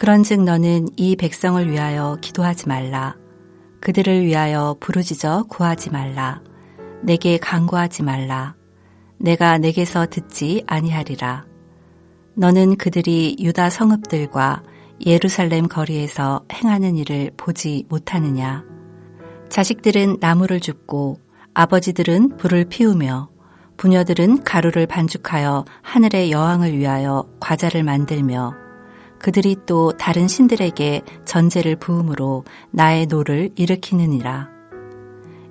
그런즉 너는 이 백성을 위하여 기도하지 말라. 그들을 위하여 부르짖어 구하지 말라. 내게 간구하지 말라. 내가 내게서 듣지 아니하리라. 너는 그들이 유다 성읍들과 예루살렘 거리에서 행하는 일을 보지 못하느냐? 자식들은 나무를 줍고 아버지들은 불을 피우며 부녀들은 가루를 반죽하여 하늘의 여왕을 위하여 과자를 만들며 그들이 또 다른 신들에게 전제를 부음으로 나의 노를 일으키느니라.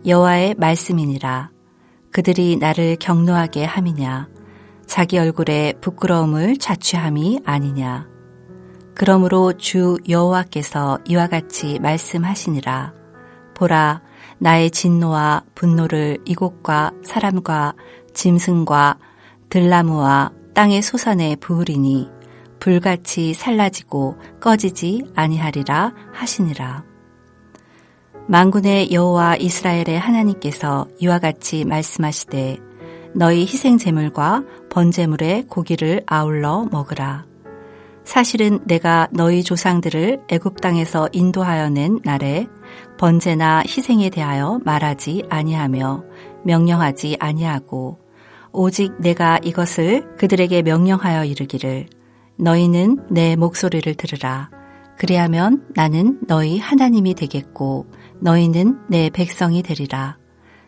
여호와의 말씀이니라. 그들이 나를 경노하게 함이냐? 자기 얼굴에 부끄러움을 자취함이 아니냐? 그러므로 주 여호와께서 이와 같이 말씀하시니라. 보라, 나의 진노와 분노를 이곳과 사람과 짐승과 들나무와 땅의 소산에 부으리니 불같이 살라지고 꺼지지 아니하리라 하시니라. 만군의 여호와 이스라엘의 하나님께서 이와 같이 말씀하시되 너희 희생 제물과 번제물의 고기를 아울러 먹으라. 사실은 내가 너희 조상들을 애굽 땅에서 인도하여 낸 날에 번제나 희생에 대하여 말하지 아니하며 명령하지 아니하고 오직 내가 이것을 그들에게 명령하여 이르기를 너희는 내 목소리를 들으라. 그리하면 나는 너희 하나님이 되겠고 너희는 내 백성이 되리라.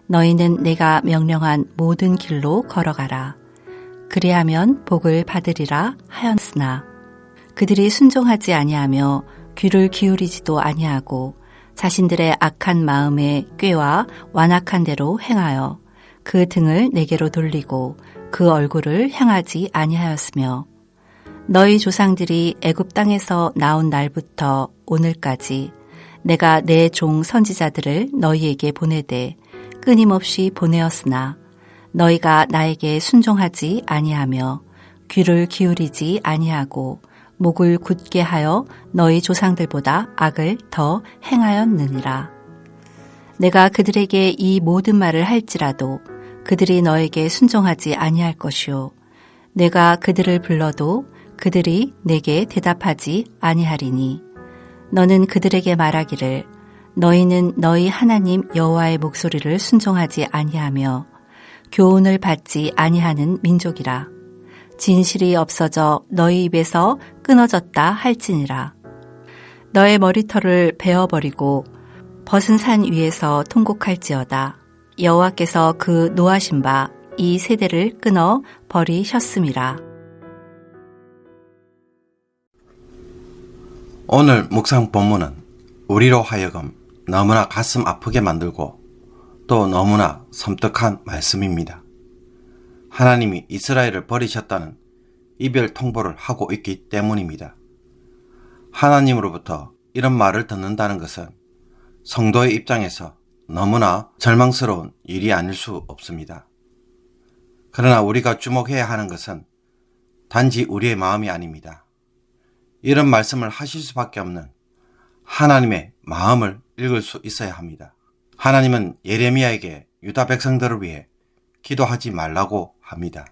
너희는 내가 명령한 모든 길로 걸어가라. 그리하면 복을 받으리라 하였으나 그들이 순종하지 아니하며 귀를 기울이지도 아니하고 자신들의 악한 마음에 꾀와 완악한 대로 행하여 그 등을 내게로 돌리고 그 얼굴을 향하지 아니하였으며 너희 조상들이 애굽 땅에서 나온 날부터 오늘까지 내가 내 종 선지자들을 너희에게 보내되 끊임없이 보내었으나 너희가 나에게 순종하지 아니하며 귀를 기울이지 아니하고 목을 굳게 하여 너희 조상들보다 악을 더 행하였느니라. 내가 그들에게 이 모든 말을 할지라도 그들이 너에게 순종하지 아니할 것이요 내가 그들을 불러도 그들이 내게 대답하지 아니하리니 너는 그들에게 말하기를 너희는 너희 하나님 여호와의 목소리를 순종하지 아니하며 교훈을 받지 아니하는 민족이라. 진실이 없어져 너희 입에서 끊어졌다 할지니라. 너의 머리털을 베어버리고 벗은 산 위에서 통곡할지어다. 여호와께서 그 노하신 바 이 세대를 끊어 버리셨음이라. 오늘 묵상 본문은 우리로 하여금 너무나 가슴 아프게 만들고 또 너무나 섬뜩한 말씀입니다. 하나님이 이스라엘을 버리셨다는 이별 통보를 하고 있기 때문입니다. 하나님으로부터 이런 말을 듣는다는 것은 성도의 입장에서 너무나 절망스러운 일이 아닐 수 없습니다. 그러나 우리가 주목해야 하는 것은 단지 우리의 마음이 아닙니다. 이런 말씀을 하실 수밖에 없는 하나님의 마음을 읽을 수 있어야 합니다. 하나님은 예레미야에게 유다 백성들을 위해 기도하지 말라고 합니다.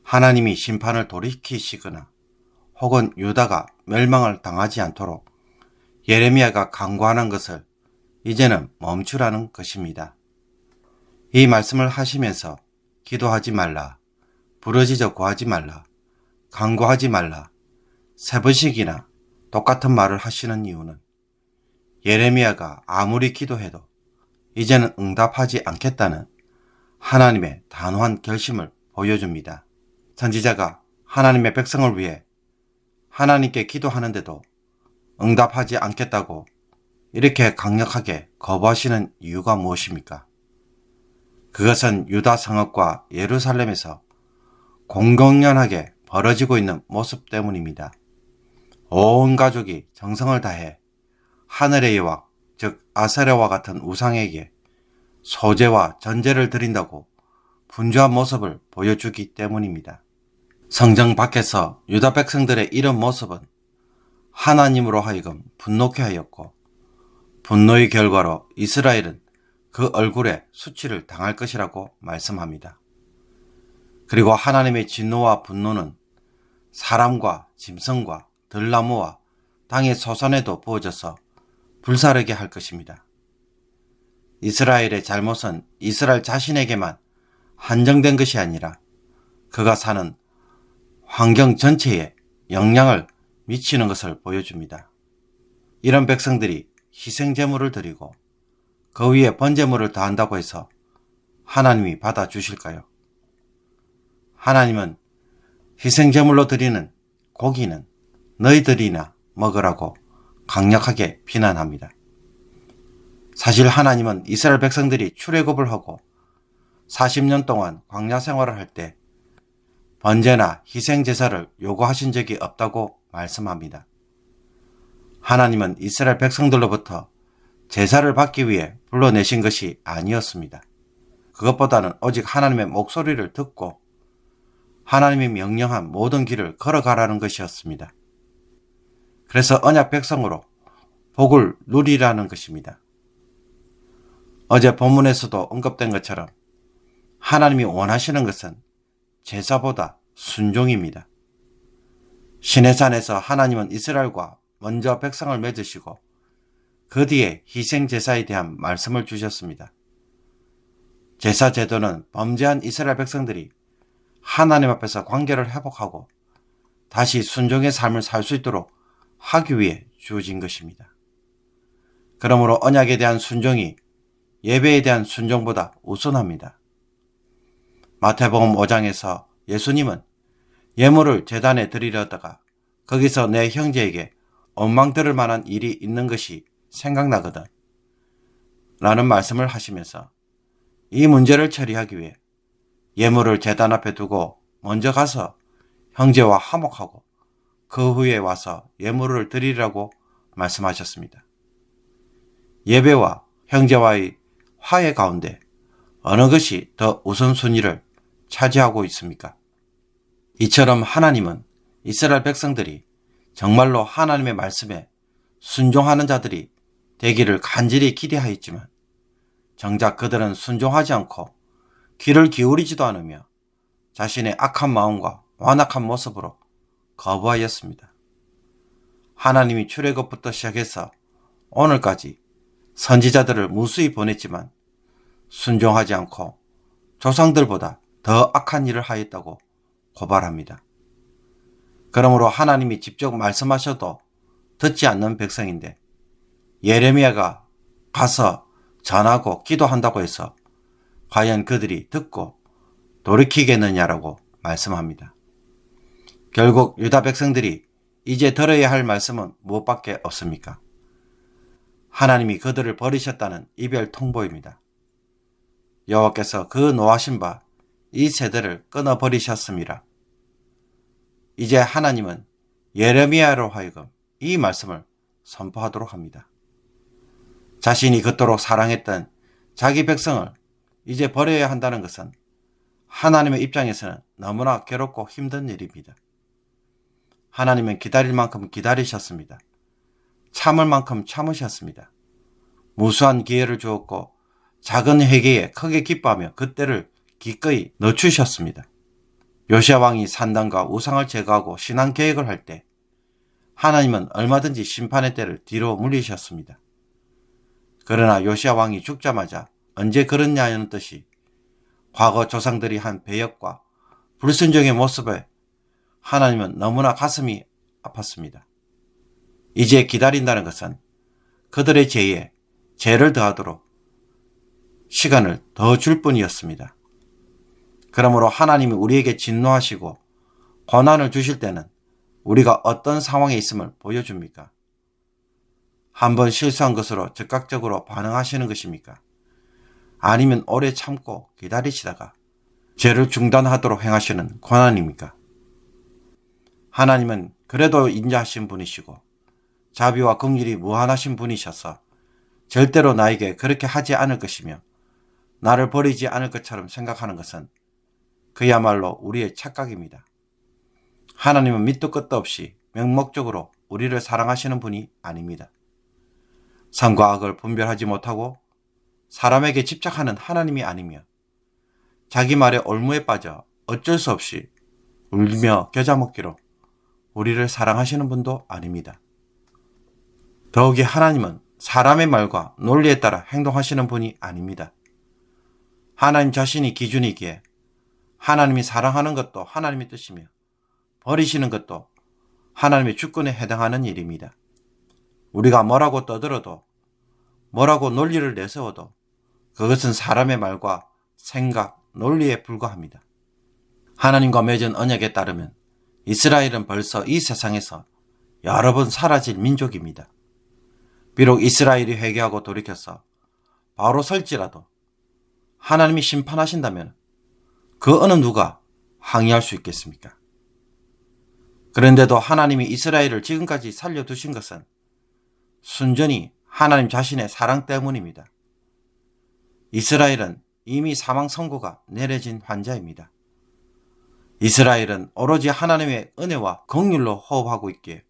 하나님이 심판을 돌이키시거나 혹은 유다가 멸망을 당하지 않도록 예레미야가 간구하는 것을 이제는 멈추라는 것입니다. 이 말씀을 하시면서 기도하지 말라, 부르짖어 구하지 말라, 간구하지 말라, 3번씩이나 똑같은 말을 하시는 이유는 예레미야가 아무리 기도해도 이제는 응답하지 않겠다는 하나님의 단호한 결심을 보여줍니다. 선지자가 하나님의 백성을 위해 하나님께 기도하는데도 응답하지 않겠다고 이렇게 강력하게 거부하시는 이유가 무엇입니까? 그것은 유다 성읍과 예루살렘에서 공공연하게 벌어지고 있는 모습 때문입니다. 온 가족이 정성을 다해 하늘의 여왕, 즉 아세라와 같은 우상에게 소제와 전제를 드린다고 분주한 모습을 보여주기 때문입니다. 성정 밖에서 유다 백성들의 이런 모습은 하나님으로 하여금 분노케 하였고 분노의 결과로 이스라엘은 그 얼굴에 수치를 당할 것이라고 말씀합니다. 그리고 하나님의 진노와 분노는 사람과 짐승과 들나무와 땅의 소산에도 부어져서 불사르게 할 것입니다. 이스라엘의 잘못은 이스라엘 자신에게만 한정된 것이 아니라 그가 사는 환경 전체에 영향을 미치는 것을 보여줍니다. 이런 백성들이 희생제물을 드리고 그 위에 번제물을 더한다고 해서 하나님이 받아주실까요? 하나님은 희생제물로 드리는 고기는 너희들이나 먹으라고 강력하게 비난합니다. 사실 하나님은 이스라엘 백성들이 출애굽을 하고 40년 동안 광야 생활을 할 때 번제나 희생제사를 요구하신 적이 없다고 말씀합니다. 하나님은 이스라엘 백성들로부터 제사를 받기 위해 불러내신 것이 아니었습니다. 그것보다는 오직 하나님의 목소리를 듣고 하나님이 명령한 모든 길을 걸어가라는 것이었습니다. 그래서 언약 백성으로 복을 누리라는 것입니다. 어제 본문에서도 언급된 것처럼 하나님이 원하시는 것은 제사보다 순종입니다. 시내산에서 하나님은 이스라엘과 먼저 백성을 맺으시고 그 뒤에 희생제사에 대한 말씀을 주셨습니다. 제사 제도는 범죄한 이스라엘 백성들이 하나님 앞에서 관계를 회복하고 다시 순종의 삶을 살 수 있도록 하기 위해 주어진 것입니다. 그러므로 언약에 대한 순종이 예배에 대한 순종보다 우선합니다. 마태복음 5장에서 예수님은 예물을 제단에 드리려다가 거기서 내 형제에게 원망 들을 만한 일이 있는 것이 생각나거든 라는 말씀을 하시면서 이 문제를 처리하기 위해 예물을 제단 앞에 두고 먼저 가서 형제와 화목하고 그 후에 와서 예물을 드리라고 말씀하셨습니다. 예배와 형제와의 화해 가운데 어느 것이 더 우선순위를 차지하고 있습니까? 이처럼 하나님은 이스라엘 백성들이 정말로 하나님의 말씀에 순종하는 자들이 되기를 간절히 기대하였지만 정작 그들은 순종하지 않고 귀를 기울이지도 않으며 자신의 악한 마음과 완악한 모습으로 거부하였습니다. 하나님이 출애굽부터 시작해서 오늘까지 선지자들을 무수히 보냈지만 순종하지 않고 조상들보다 더 악한 일을 하였다고 고발합니다. 그러므로 하나님이 직접 말씀하셔도 듣지 않는 백성인데 예레미야가 가서 전하고 기도한다고 해서 과연 그들이 듣고 돌이키겠느냐라고 말씀합니다. 결국 유다 백성들이 이제 들어야 할 말씀은 무엇밖에 없습니까? 하나님이 그들을 버리셨다는 이별 통보입니다. 여호와께서 그 노하신 바 이 세대를 끊어버리셨습니다. 이제 하나님은 예레미야로 하여금 이 말씀을 선포하도록 합니다. 자신이 그토록 사랑했던 자기 백성을 이제 버려야 한다는 것은 하나님의 입장에서는 너무나 괴롭고 힘든 일입니다. 하나님은 기다릴 만큼 기다리셨습니다. 참을 만큼 참으셨습니다. 무수한 기회를 주었고 작은 회개에 크게 기뻐하며 그때를 기꺼이 늦추셨습니다. 요시야 왕이 산당과 우상을 제거하고 신앙 계획을 할 때 하나님은 얼마든지 심판의 때를 뒤로 물리셨습니다. 그러나 요시야 왕이 죽자마자 언제 그랬냐는 듯이 과거 조상들이 한 배역과 불순종의 모습에 하나님은 너무나 가슴이 아팠습니다. 이제 기다린다는 것은 그들의 죄에 죄를 더하도록 시간을 더 줄 뿐이었습니다. 그러므로 하나님이 우리에게 진노하시고 고난을 주실 때는 우리가 어떤 상황에 있음을 보여줍니까? 한번 실수한 것으로 즉각적으로 반응하시는 것입니까? 아니면 오래 참고 기다리시다가 죄를 중단하도록 행하시는 고난입니까? 하나님은 그래도 인자하신 분이시고 자비와 긍휼이 무한하신 분이셔서 절대로 나에게 그렇게 하지 않을 것이며 나를 버리지 않을 것처럼 생각하는 것은 그야말로 우리의 착각입니다. 하나님은 밑도 끝도 없이 맹목적으로 우리를 사랑하시는 분이 아닙니다. 선과 악을 분별하지 못하고 사람에게 집착하는 하나님이 아니며 자기 말에 올무에 빠져 어쩔 수 없이 울며 겨자 먹기로 우리를 사랑하시는 분도 아닙니다. 더욱이 하나님은 사람의 말과 논리에 따라 행동하시는 분이 아닙니다. 하나님 자신이 기준이기에 하나님이 사랑하는 것도 하나님의 뜻이며 버리시는 것도 하나님의 주권에 해당하는 일입니다. 우리가 뭐라고 떠들어도 뭐라고 논리를 내세워도 그것은 사람의 말과 생각, 논리에 불과합니다. 하나님과 맺은 언약에 따르면 이스라엘은 벌써 이 세상에서 여러 번 사라질 민족입니다. 비록 이스라엘이 회개하고 돌이켜서 바로 설지라도 하나님이 심판하신다면 그 어느 누가 항의할 수 있겠습니까? 그런데도 하나님이 이스라엘을 지금까지 살려두신 것은 순전히 하나님 자신의 사랑 때문입니다. 이스라엘은 이미 사망 선고가 내려진 환자입니다. 이스라엘은 오로지 하나님의 은혜와 긍휼로 호흡하고 있기에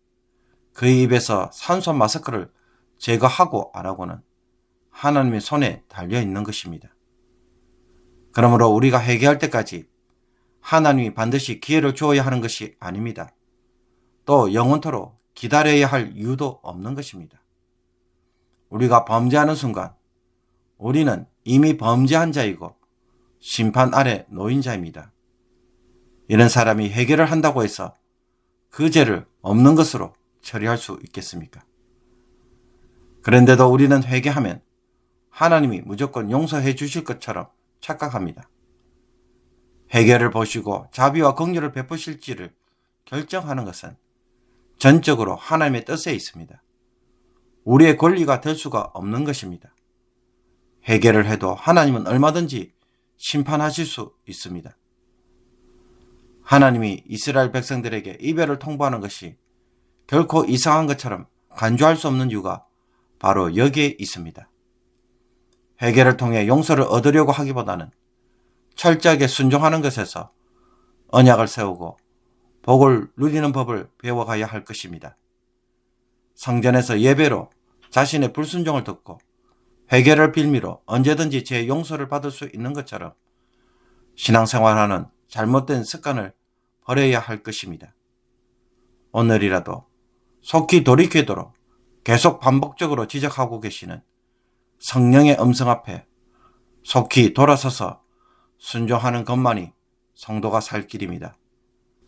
그의 입에서 산소 마스크를 제거하고 안 하고는 하나님의 손에 달려있는 것입니다. 그러므로 우리가 회개할 때까지 하나님이 반드시 기회를 주어야 하는 것이 아닙니다. 또 영원토록 기다려야 할 이유도 없는 것입니다. 우리가 범죄하는 순간 우리는 이미 범죄한 자이고 심판 아래 놓인 자입니다. 이런 사람이 회개를 한다고 해서 그 죄를 없는 것으로 처리할 수 있겠습니까? 그런데도 우리는 회개하면 하나님이 무조건 용서해 주실 것처럼 착각합니다. 회개를 보시고 자비와 긍휼을 베푸실지를 결정하는 것은 전적으로 하나님의 뜻에 있습니다. 우리의 권리가 될 수가 없는 것입니다. 회개를 해도 하나님은 얼마든지 심판하실 수 있습니다. 하나님이 이스라엘 백성들에게 이별을 통보하는 것이 결코 이상한 것처럼 간주할 수 없는 이유가 바로 여기에 있습니다. 회개를 통해 용서를 얻으려고 하기보다는 철저하게 순종하는 것에서 언약을 세우고 복을 누리는 법을 배워가야 할 것입니다. 성전에서 예배로 자신의 불순종을 듣고 회개를 빌미로 언제든지 제 용서를 받을 수 있는 것처럼 신앙생활하는 잘못된 습관을 버려야 할 것입니다. 오늘이라도 속히 돌이키도록 계속 반복적으로 지적하고 계시는 성령의 음성 앞에 속히 돌아서서 순종하는 것만이 성도가 살 길입니다.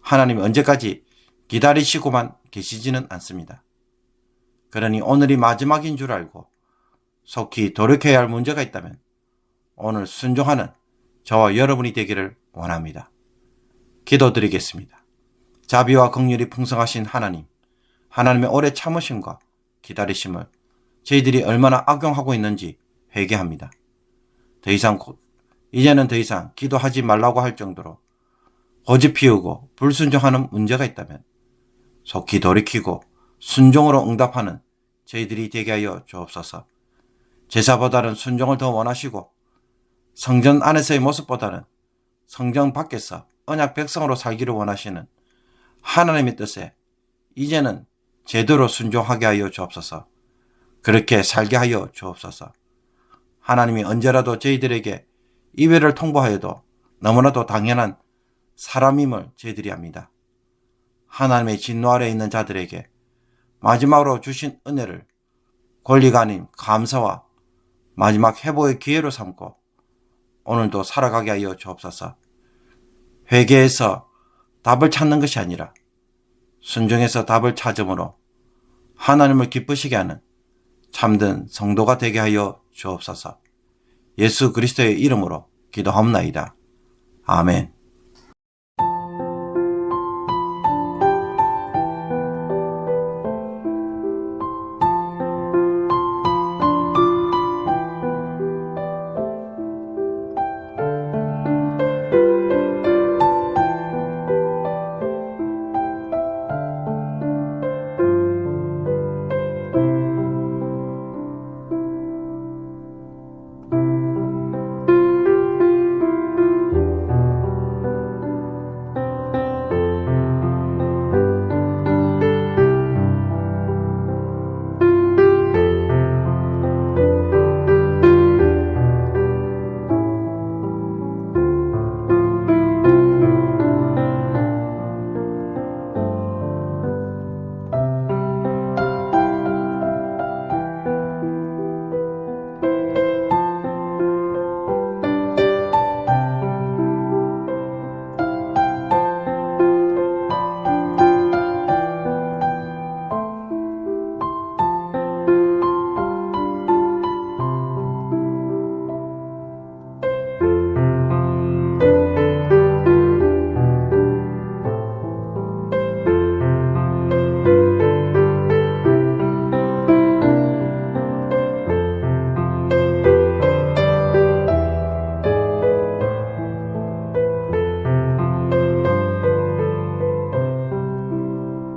하나님이 언제까지 기다리시고만 계시지는 않습니다. 그러니 오늘이 마지막인 줄 알고 속히 돌이켜야 할 문제가 있다면 오늘 순종하는 저와 여러분이 되기를 원합니다. 기도드리겠습니다. 자비와 긍휼이 풍성하신 하나님, 하나님의 오래 참으심과 기다리심을 저희들이 얼마나 악용하고 있는지 회개합니다. 이제는 더 이상 기도하지 말라고 할 정도로 고집 피우고 불순종하는 문제가 있다면 속히 돌이키고 순종으로 응답하는 저희들이 되게 하여 주옵소서. 제사보다는 순종을 더 원하시고 성전 안에서의 모습보다는 성전 밖에서 언약 백성으로 살기를 원하시는 하나님의 뜻에 이제는 제대로 순종하게 하여 주옵소서. 그렇게 살게 하여 주옵소서. 하나님이 언제라도 저희들에게 이별을 통보하여도 너무나도 당연한 사람임을 저희들이 압니다. 하나님의 진노 아래 있는 자들에게 마지막으로 주신 은혜를 권리가 아닌 감사와 마지막 회복의 기회로 삼고 오늘도 살아가게 하여 주옵소서. 회개에서 답을 찾는 것이 아니라 순종해서 답을 찾음으로 하나님을 기쁘시게 하는 참된 성도가 되게 하여 주옵소서. 예수 그리스도의 이름으로 기도합나이다. 아멘.